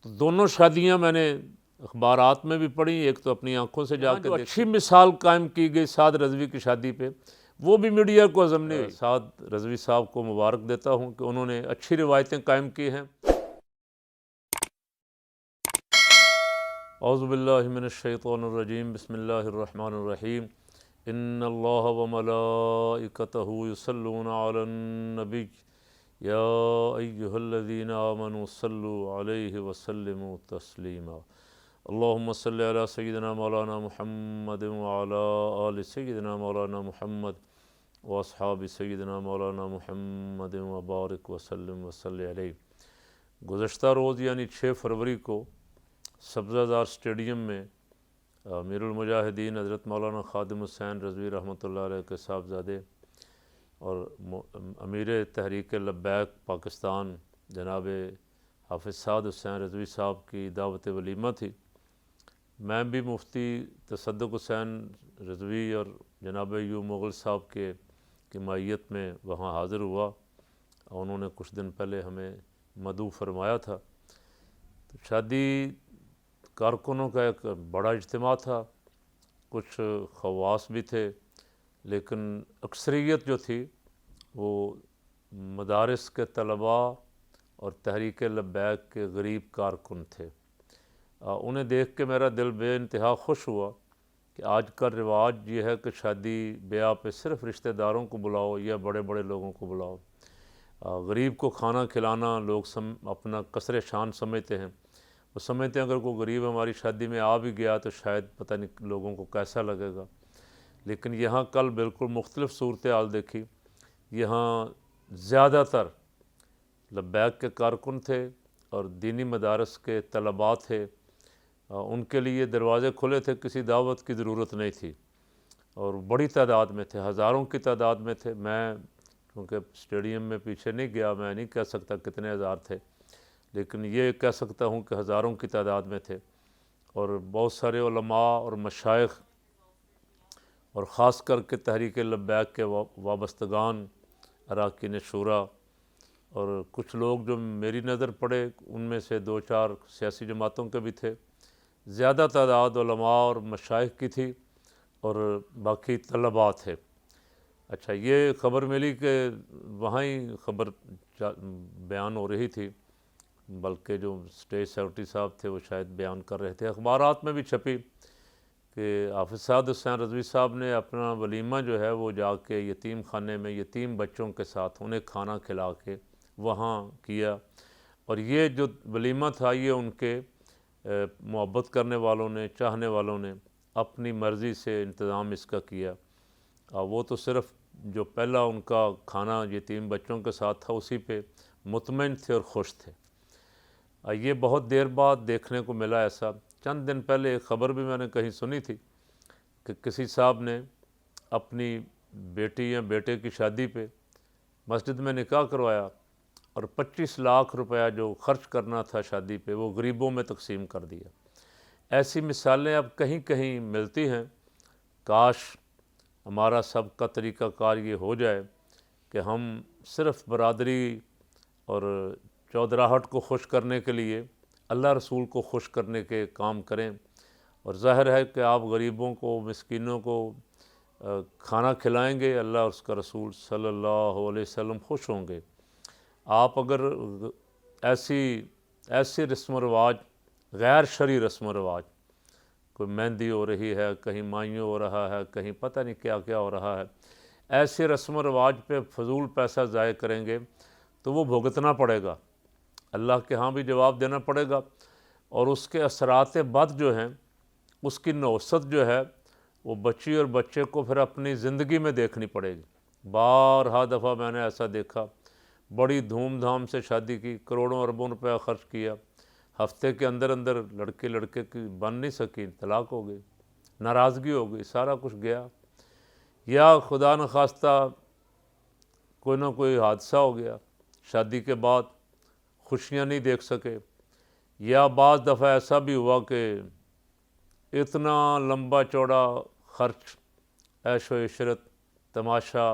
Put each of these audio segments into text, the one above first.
تو دونوں شادیاں میں نے اخبارات میں بھی پڑھی، ایک تو اپنی آنکھوں سے جا کے جو اچھی مثال قائم کی گئی سعد رضوی کی شادی پہ، وہ بھی میڈیا کو ہضم نہیں ہوئی۔ سعد رضوی صاحب کو مبارک دیتا ہوں کہ انہوں نے اچھی روایتیں قائم کی ہیں۔ اعوذ باللہ من الشیطان الرجیم، بسم اللہ الرحمن الرحیم۔ ان اللہ وملائکتہ یصلون علی النبی یا ایہا الذین آمنوا صلوا علیہ وسلموا تسلیما۔ اللہم صلی علی سیدنا مولانا محمد وعلی آل سیدنا مولانا محمد واصحاب سیدنا مولانا محمد وبارک وسلم وصلی علیہ۔ گزشتہ روز یعنی 6 فروری کو سبزہ زار اسٹیڈیم میں امیر المجاہدین حضرت مولانا خادم حسین رضوی رحمۃ اللہ علیہ کے صاحبزادے اور امیر تحریک لبیک پاکستان جناب حافظ سعد حسین رضوی صاحب کی دعوت ولیمہ تھی۔ میں بھی مفتی تصدق حسین رضوی اور جناب ایوب مغل صاحب کی معیت میں وہاں حاضر ہوا، اور انہوں نے کچھ دن پہلے ہمیں مدعو فرمایا تھا۔ تو شادی کارکنوں کا ایک بڑا اجتماع تھا، کچھ خواص بھی تھے، لیکن اکثریت جو تھی وہ مدارس کے طلباء اور تحریک لبیک کے غریب کارکن تھے۔ انہیں دیکھ کے میرا دل بے انتہا خوش ہوا کہ آج کا رواج یہ ہے کہ شادی بیاہ پہ صرف رشتہ داروں کو بلاؤ یا بڑے بڑے لوگوں کو بلاؤ۔ غریب کو کھانا کھلانا لوگ اپنا قصر شان سمجھتے ہیں، وہ سمجھتے ہیں اگر کوئی غریب ہماری شادی میں آ بھی گیا تو شاید پتہ نہیں لوگوں کو کیسا لگے گا۔ لیکن یہاں کل بالکل مختلف صورتحال دیکھی۔ یہاں زیادہ تر لبیک کے کارکن تھے اور دینی مدارس کے طلباء تھے، ان کے لیے دروازے کھلے تھے، کسی دعوت کی ضرورت نہیں تھی، اور بڑی تعداد میں تھے، ہزاروں کی تعداد میں تھے۔ میں کیونکہ اسٹیڈیم میں پیچھے نہیں گیا، میں نہیں کہہ سکتا کتنے ہزار تھے، لیکن یہ کہہ سکتا ہوں کہ ہزاروں کی تعداد میں تھے، اور بہت سارے علماء اور مشائخ اور خاص کر کے تحریک لبیک کے وابستگان، اراکین شورا، اور کچھ لوگ جو میری نظر پڑے ان میں سے 2-4 سیاسی جماعتوں کے بھی تھے۔ زیادہ تعداد علماء اور مشائخ کی تھی اور باقی طلباء تھے۔ اچھا، یہ خبر ملی کہ وہاں ہی خبر بیان ہو رہی تھی، بلکہ جو اسٹیج سیکرٹری صاحب تھے وہ شاید بیان کر رہے تھے، اخبارات میں بھی چھپی کہ حافظ سعد حسین رضوی صاحب نے اپنا ولیمہ جو ہے وہ جا کے یتیم خانے میں یتیم بچوں کے ساتھ انہیں کھانا کھلا کے وہاں کیا، اور یہ جو ولیمہ تھا یہ ان کے محبت کرنے والوں نے، چاہنے والوں نے اپنی مرضی سے انتظام اس کا کیا۔ وہ تو صرف جو پہلا ان کا کھانا یتیم بچوں کے ساتھ تھا اسی پہ مطمئن تھے اور خوش تھے۔ یہ بہت دیر بعد دیکھنے کو ملا ایسا۔ چند دن پہلے ایک خبر بھی میں نے کہیں سنی تھی کہ کسی صاحب نے اپنی بیٹی یا بیٹے کی شادی پہ مسجد میں نکاح کروایا، اور 25 لاکھ روپیہ جو خرچ کرنا تھا شادی پہ وہ غریبوں میں تقسیم کر دیا۔ ایسی مثالیں اب کہیں کہیں ملتی ہیں۔ کاش ہمارا سب کا طریقہ کار یہ ہو جائے کہ ہم صرف برادری اور چودراہٹ کو خوش کرنے کے لیے اللہ رسول کو خوش کرنے کے کام کریں، اور ظاہر ہے کہ آپ غریبوں کو، مسکینوں کو کھانا کھلائیں گے، اللہ اور اس کا رسول صلی اللہ علیہ وسلم خوش ہوں گے۔ آپ اگر ایسی رسم و رواج، غیر شرعی رسم و رواج، کوئی مہندی ہو رہی ہے، کہیں مائیوں ہو رہا ہے، کہیں پتہ نہیں کیا کیا ہو رہا ہے، ایسے رسم و رواج پہ فضول پیسہ ضائع کریں گے تو وہ بھگتنا پڑے گا، اللہ کے ہاں بھی جواب دینا پڑے گا، اور اس کے اثرات بد جو ہیں، اس کی نوست جو ہے وہ بچی اور بچے کو پھر اپنی زندگی میں دیکھنی پڑے گی۔ بارہا دفعہ میں نے ایسا دیکھا، بڑی دھوم دھام سے شادی کی، کروڑوں اربوں روپیہ خرچ کیا، ہفتے کے اندر اندر لڑکے کی بن نہیں سکی، طلاق ہو گئی، ناراضگی ہو گئی، سارا کچھ گیا، یا خدا نخواستہ کوئی نہ کوئی حادثہ ہو گیا، شادی کے بعد خوشیاں نہیں دیکھ سکے، یا بعض دفعہ ایسا بھی ہوا کہ اتنا لمبا چوڑا خرچ، عیش و عشرت، تماشا،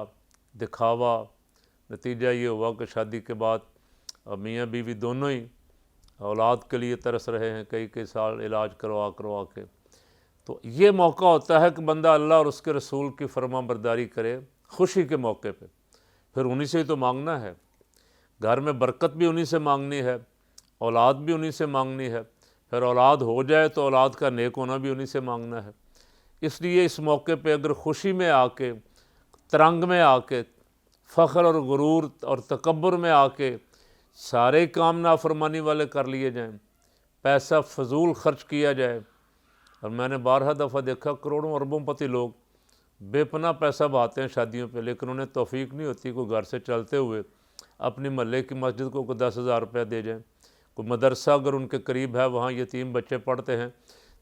دکھاوا، نتیجہ یہ ہوا کہ شادی کے بعد میاں بیوی دونوں ہی اولاد کے لیے ترس رہے ہیں کئی کئی سال علاج کروا کے، تو یہ موقع ہوتا ہے کہ بندہ اللہ اور اس کے رسول کی فرما برداری کرے خوشی کے موقع پہ، پھر انہی سے ہی تو مانگنا ہے، گھر میں برکت بھی انہی سے مانگنی ہے، اولاد بھی انہی سے مانگنی ہے، پھر اولاد ہو جائے تو اولاد کا نیک ہونا بھی انہی سے مانگنا ہے۔ اس لیے اس موقع پہ اگر خوشی میں آ کے، ترنگ میں آ کے، فخر اور غرور اور تکبر میں آ کے سارے کام نافرمانی والے کر لیے جائیں، پیسہ فضول خرچ کیا جائے، اور میں نے بارہا دفعہ دیکھا کروڑوں اربوں پتی لوگ بے پناہ پیسہ بہاتے ہیں شادیوں پہ، لیکن انہیں توفیق نہیں ہوتی کوئی گھر سے چلتے ہوئے اپنی محلے کی مسجد کو کوئی 10,000 روپیہ دے جائیں، کوئی مدرسہ اگر ان کے قریب ہے وہاں یتیم بچے پڑھتے ہیں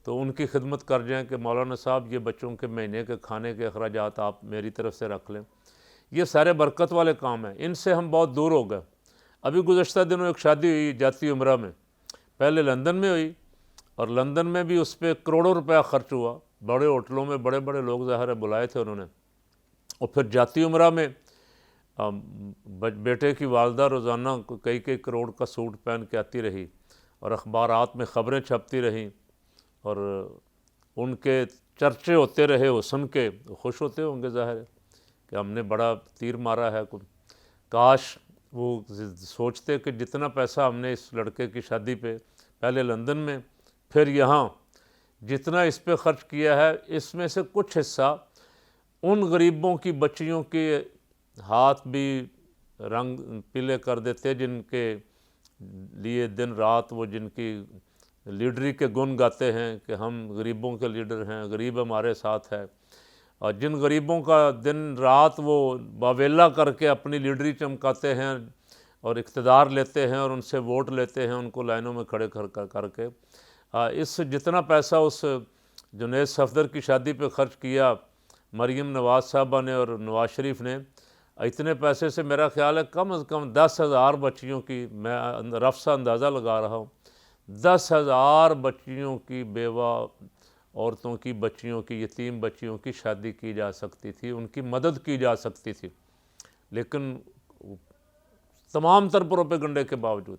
تو ان کی خدمت کر جائیں کہ مولانا صاحب یہ بچوں کے مہینے کے کھانے کے اخراجات آپ میری طرف سے رکھ لیں۔ یہ سارے برکت والے کام ہیں، ان سے ہم بہت دور ہو گئے۔ ابھی گزشتہ دنوں ایک شادی ہوئی جاتی عمرہ میں، پہلے لندن میں ہوئی، اور لندن میں بھی اس پہ کروڑوں روپیہ خرچ ہوا، بڑے ہوٹلوں میں بڑے بڑے لوگ ظاہر ہے بلائے تھے انہوں نے، اور پھر جاتی عمرہ میں بیٹے کی والدہ روزانہ کئی کئی کروڑ کا سوٹ پہن کے آتی رہی، اور اخبارات میں خبریں چھپتی رہیں، اور ان کے چرچے ہوتے رہے حسن کے، خوش ہوتے ہوں گے ظاہر ہے کہ ہم نے بڑا تیر مارا ہے، کاش وہ سوچتے کہ جتنا پیسہ ہم نے اس لڑکے کی شادی پہ پہلے لندن میں پھر یہاں جتنا اس پہ خرچ کیا ہے، اس میں سے کچھ حصہ ان غریبوں کی بچیوں کے ہاتھ بھی رنگ پیلے کر دیتے جن کے لیے دن رات وہ جن کی لیڈری کے گن گاتے ہیں کہ ہم غریبوں کے لیڈر ہیں، غریب ہمارے ساتھ ہے، اور جن غریبوں کا دن رات وہ باویلا کر کے اپنی لیڈری چمکاتے ہیں اور اقتدار لیتے ہیں اور ان سے ووٹ لیتے ہیں ان کو لائنوں میں کھڑے کر کے، اس جتنا پیسہ اس جنید صفدر کی شادی پہ خرچ کیا مریم نواز صاحبہ نے اور نواز شریف نے، اتنے پیسے سے میرا خیال ہے کم از کم 10,000 بچیوں کی، میں رف سا اندازہ لگا رہا ہوں، 10,000 بچیوں کی، بیوہ عورتوں کی بچیوں کی، یتیم بچیوں کی شادی کی جا سکتی تھی، ان کی مدد کی جا سکتی تھی، لیکن تمام تر پروپیگنڈے کے باوجود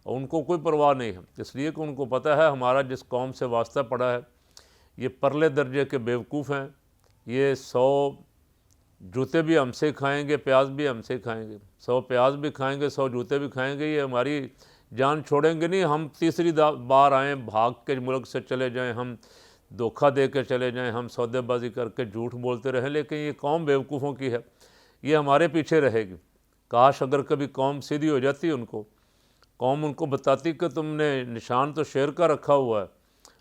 ان کو کوئی پرواہ نہیں ہے، اس لیے کہ ان کو پتہ ہے ہمارا جس قوم سے واسطہ پڑا ہے یہ پرلے درجے کے بیوقوف ہیں، یہ 100 جوتے بھی ہم سے کھائیں گے، پیاز بھی ہم سے کھائیں گے، 100 پیاز بھی کھائیں گے، 100 جوتے بھی کھائیں گے، یہ ہماری جان چھوڑیں گے نہیں، ہم تیسری بار آئیں بھاگ کے ملک سے چلے جائیں، ہم دھوکہ دے کے چلے جائیں، ہم سودے بازی کر کے جھوٹ بولتے رہیں، لیکن یہ قوم بیوقوفوں کی ہے، یہ ہمارے پیچھے رہے گی۔ کاش اگر کبھی قوم سیدھی ہو جاتی ان کو، قوم ان کو بتاتی کہ تم نے نشان تو شیر کا رکھا ہوا ہے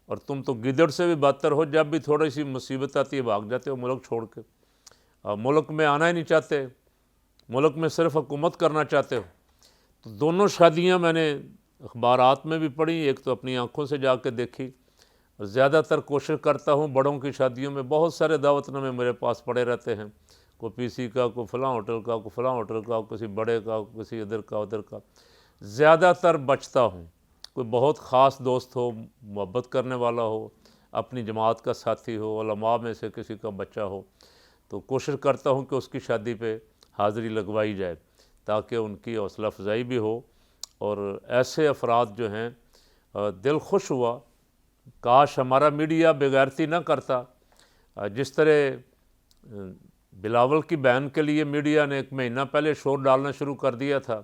اور تم تو گدڑ سے بھی بدتر ہو، جب بھی تھوڑی سی مصیبت آتی ہے بھاگ جاتے ہو ملک چھوڑ کے، ملک میں آنا ہی نہیں چاہتے، ملک میں صرف حکومت کرنا چاہتے ہو۔ تو دونوں شادیاں میں نے اخبارات میں بھی پڑھی، ایک تو اپنی آنکھوں سے جا کے دیکھی، اور زیادہ تر کوشش کرتا ہوں بڑوں کی شادیوں میں، بہت سارے دعوت نامے میرے پاس پڑے رہتے ہیں، کوئی پی سی کا، کوئی فلاں ہوٹل کا، کوئی فلاں ہوٹل کا، کسی بڑے کا، کسی ادھر کا ادھر کا، زیادہ تر بچتا ہوں، کوئی بہت خاص دوست ہو، محبت کرنے والا ہو، اپنی جماعت کا ساتھی ہو، علماء میں سے کسی کا بچہ ہو، تو کوشش کرتا ہوں کہ اس کی شادی پہ حاضری لگوائی جائے تاکہ ان کی حوصلہ افزائی بھی ہو، اور ایسے افراد جو ہیں دل خوش ہوا، کاش ہمارا میڈیا بےغیرتی نہ کرتا، جس طرح بلاول کی بہن کے لیے میڈیا نے ایک مہینہ پہلے شور ڈالنا شروع کر دیا تھا،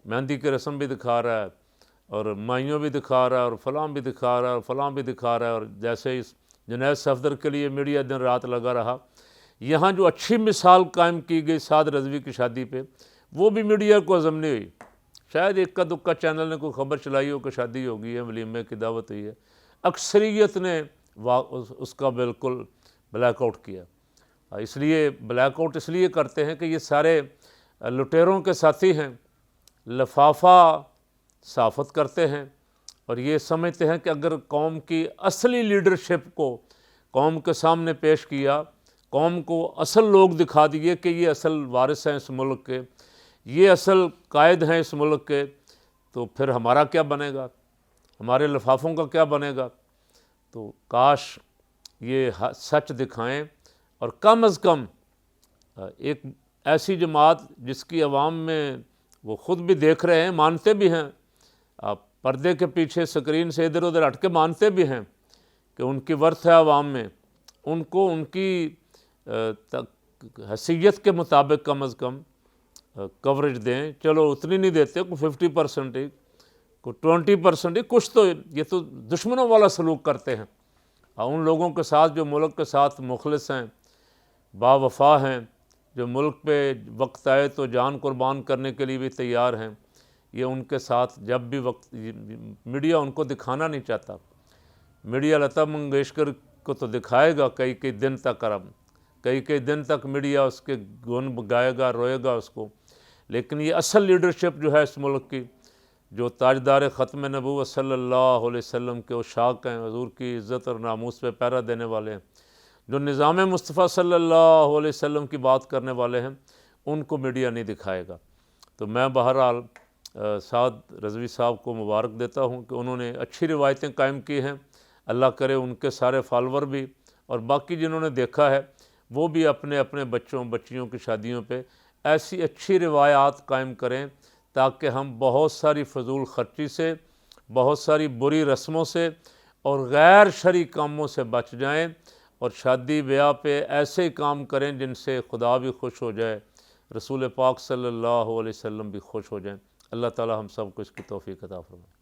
مہندی کی رسم بھی دکھا رہا ہے اور مائیوں بھی دکھا رہا ہے اور فلاں بھی دکھا رہا ہے اور فلاں بھی دکھا رہا ہے، اور جیسے اس جنید صفدر کے لیے میڈیا دن رات لگا رہا، یہاں جو اچھی مثال قائم کی گئی سعد رضوی کی شادی پہ وہ بھی میڈیا کو ہضم نہیں ہوئی، شاید ایک کا دکا چینل نے کوئی خبر چلائی ہو کہ شادی ہوگی ہے، ولیمے کی دعوت ہوئی ہے، اکثریت نے اس کا بالکل بلیک آؤٹ کیا۔ اس لیے بلیک آؤٹ اس لیے کرتے ہیں کہ یہ سارے لٹیروں کے ساتھی ہیں، لفافہ صحافت کرتے ہیں، اور یہ سمجھتے ہیں کہ اگر قوم کی اصلی لیڈرشپ کو قوم کے سامنے پیش کیا، قوم کو اصل لوگ دکھا دیے کہ یہ اصل وارث ہیں اس ملک کے، یہ اصل قائد ہیں اس ملک کے، تو پھر ہمارا کیا بنے گا، ہمارے لفافوں کا کیا بنے گا۔ تو کاش یہ سچ دکھائیں، اور کم از کم ایک ایسی جماعت جس کی عوام میں وہ خود بھی دیکھ رہے ہیں، مانتے بھی ہیں، آپ پردے کے پیچھے اسکرین سے ادھر ادھر ہٹ کے مانتے بھی ہیں کہ ان کی ورث ہے عوام میں، ان کو ان کی حیثیت کے مطابق کم از کم کوریج دیں. چلو اتنی نہیں دیتے، کوئی 50% ہی، کوئی 20% ہی، کچھ تو. یہ تو دشمنوں والا سلوک کرتے ہیں. ان لوگوں کے ساتھ جو ملک کے ساتھ مخلص ہیں، با وفا ہیں، جو ملک پہ وقت آئے تو جان قربان کرنے کے لیے بھی تیار ہیں، یہ ان کے ساتھ جب بھی وقت. میڈیا ان کو دکھانا نہیں چاہتا. میڈیا لتا منگیشکر کو تو دکھائے گا کئی دن تک، کئی دن تک میڈیا اس کے گن گائے گا، روئے گا اس کو. لیکن یہ اصل لیڈرشپ جو ہے اس ملک کی، جو تاجدار ختم نبوت صلی اللہ علیہ وسلم کے عشاق ہیں، حضور کی عزت اور ناموس پہ پہرا دینے والے ہیں، جو نظام مصطفیٰ صلی اللہ علیہ وسلم کی بات کرنے والے ہیں، ان کو میڈیا نہیں دکھائے گا. تو میں بہرحال سعد رضوی صاحب کو مبارک دیتا ہوں کہ انہوں نے اچھی روایتیں قائم کی ہیں. اللہ کرے ان کے سارے فالور بھی اور باقی جنہوں نے دیکھا ہے وہ بھی اپنے اپنے بچوں بچیوں کی شادیوں پہ ایسی اچھی روایات قائم کریں، تاکہ ہم بہت ساری فضول خرچی سے، بہت ساری بری رسموں سے اور غیر شرعی کاموں سے بچ جائیں، اور شادی بیاہ پہ ایسے ہی کام کریں جن سے خدا بھی خوش ہو جائے، رسول پاک صلی اللہ علیہ وسلم بھی خوش ہو جائیں. اللہ تعالی ہم سب کو اس کی توفیق عطا فرمائے.